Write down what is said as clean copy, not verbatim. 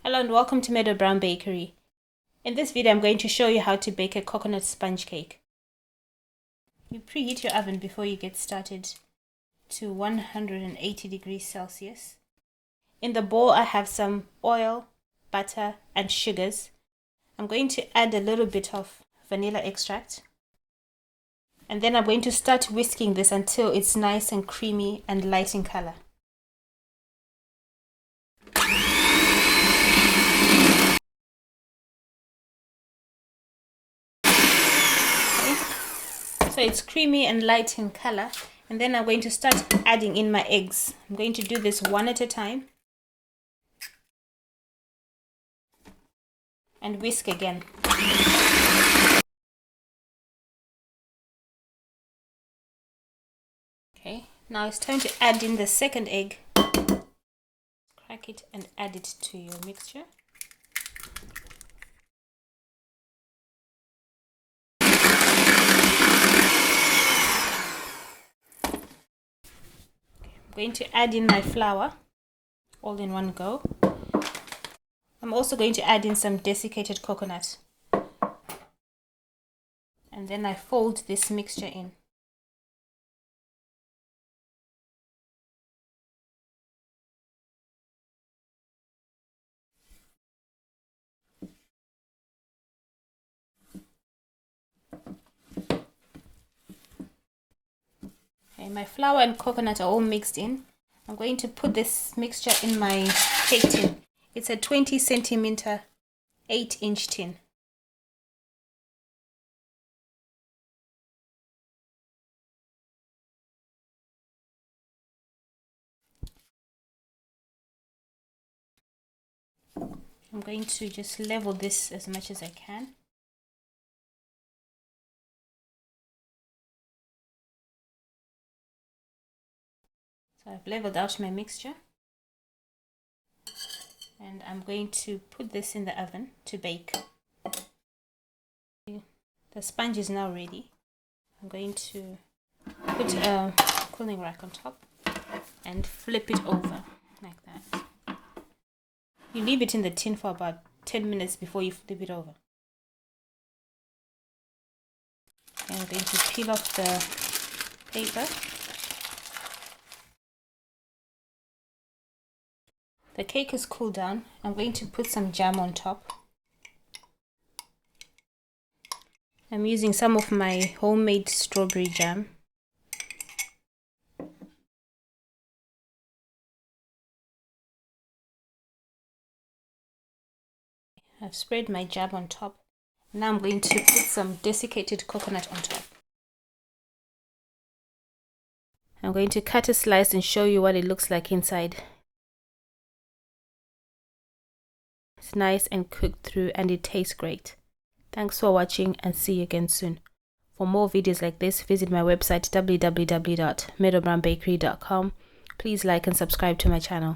Hello and welcome to Meadow Bakery. In this video I'm going to show you how to bake a coconut sponge cake. You preheat your oven before you get started to 180 degrees Celsius. In the bowl I have some oil, butter and sugars. I'm going to add a little bit of vanilla extract. And then I'm going to start whisking this until it's nice and creamy and light in color. So it's creamy and light in color, and then I'm going to start adding in my eggs. I'm going to do this one at a time and whisk again. Okay, now it's time to add in the second egg. Crack it and add it to your mixture. Going to add in my flour all in one go. I'm also going to add in some desiccated coconut, and then I fold this mixture in. Okay, my flour and coconut are all mixed in. I'm going to put this mixture in my cake tin. It's a 20 centimeter 8-inch tin. I'm going to just level this as much as I can. So I've leveled out my mixture, and I'm going to put this in the oven to bake. The sponge is now ready. I'm going to put a cooling rack on top and flip it over like that. You leave it in the tin for about 10 minutes before you flip it over. And I'm going to peel off the paper. The cake is cooled down. I'm going to put some jam on top. I'm using some of my homemade strawberry jam. I've spread my jam on top. Now I'm going to put some desiccated coconut on top. I'm going to cut a slice and show you what it looks like inside. It's nice and cooked through, and it tastes great. Thanks for watching, and see you again soon. For more videos like this, visit my website www.meadowbakery.com. Please like and subscribe to my channel.